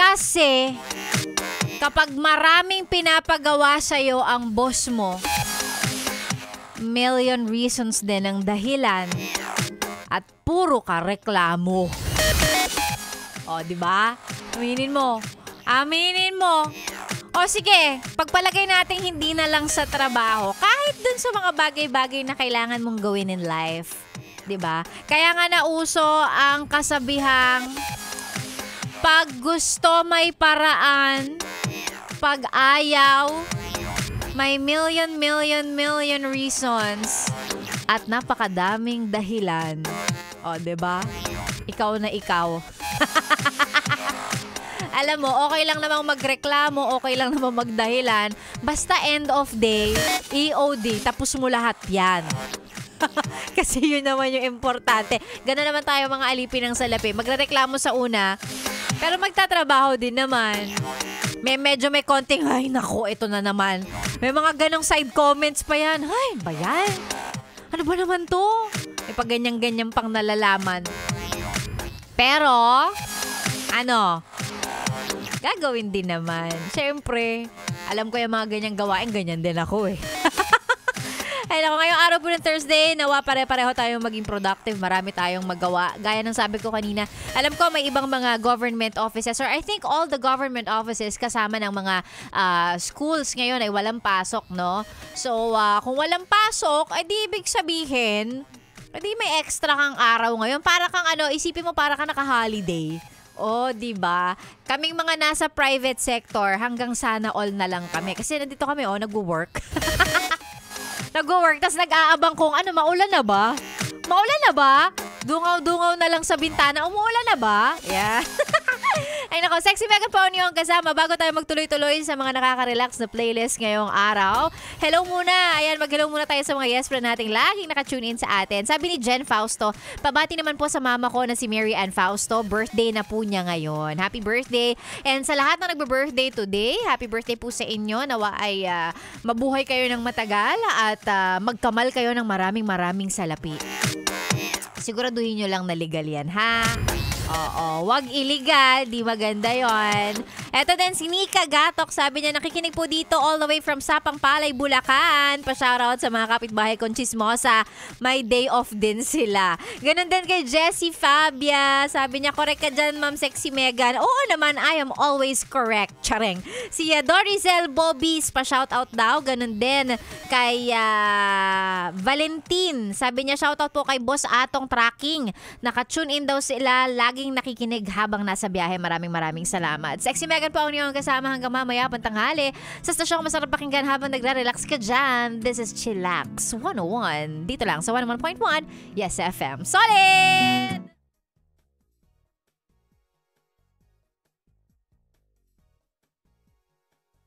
Kasi, kapag maraming pinapagawa sa'yo ang boss mo, million reasons din ang dahilan at puro ka reklamo. O, di ba? Aminin mo. Aminin mo. O sige, pagpalagay natin hindi na lang sa trabaho, kahit dun sa mga bagay-bagay na kailangan mong gawin in life. 'Di ba? Kaya nga nauso ang kasabihang pag gusto may paraan, pag ayaw may million reasons at napakadaming dahilan. O, 'di ba? Ikaw na ikaw. Alam mo, okay lang namang magreklamo, okay lang namang magdahilan. Basta end of day, EOD, tapos mo lahat yan. Kasi yun naman yung importante. Gano'n naman tayo mga alipin ng salapi. Magreklamo sa una, pero magtatrabaho din naman. Medyo may konting, ay naku, ito na naman. May mga ganong side comments pa yan. Ay, ba yan? Ano ba naman to? May pag ganyan-ganyan pang nalalaman. Pero, gagawin din naman. Siyempre, alam ko yung mga ganyang gawain, ganyan din ako eh. Ay naku, ngayong araw po ng Thursday, nawa pare-pareho tayong maging productive. Marami tayong magawa. Gaya ng sabi ko kanina, alam ko may ibang mga government offices, or I think all the government offices kasama ng mga schools ngayon ay walang pasok, no? So, kung walang pasok, ay di ibig sabihin, di may extra kang araw ngayon. Para kang isipin mo para kang naka-holiday. Oh, 'di ba? Kaming mga nasa private sector, hanggang sana all na lang kami. Kasi nandito kami, nagwo-work. Nagwo-work, tas nag-aabang kung maulan na ba? Maulan na ba? Dungaw-dungaw na lang sa bintana, umuulan na ba? Yeah. Ay nako, Sexy Megan po niyo ang kasama bago tayo magtuloy-tuloy sa mga nakaka-relax na playlist ngayong araw. Hello muna. Ayan, mag-hello muna tayo sa mga yes friend nating laging nakatune in sa atin. Sabi ni Jen Fausto, pabati naman po sa mama ko na si Mary Ann Fausto. Birthday na po niya ngayon. Happy birthday. And sa lahat na nagbe-birthday today, happy birthday po sa inyo. Nawa ay mabuhay kayo ng matagal at magkamal kayo ng maraming salapi. Siguraduhin nyo lang na legal yan, ha? Oo, wag illegal, di maganda yon. Eto din, si Nika Gatok, sabi niya, nakikinig po dito all the way from Sapang Palay, Bulacan. Pa-shoutout sa mga kapitbahay kong chismosa. May day off din sila. Ganon din kay Jessie Fabia. Sabi niya, correct ka dyan, Ma'am Sexy Megan. Oo naman, I am always correct. Chareng. Si Dorizel Bobbies, pa-shoutout daw. Ganon din kay Valentin. Sabi niya, shoutout po kay Boss Atong Tracking. Naka-tune in daw sila, laging nakikinig habang nasa biyahe. Maraming salamat. Sexy Megan po ang niyong kasama hanggang mamaya pantanghali sa stasyong masarap pakinggan habang nagre-relax ka dyan. This is Chillax 101. Dito lang sa 101.1 Yes FM. Solid!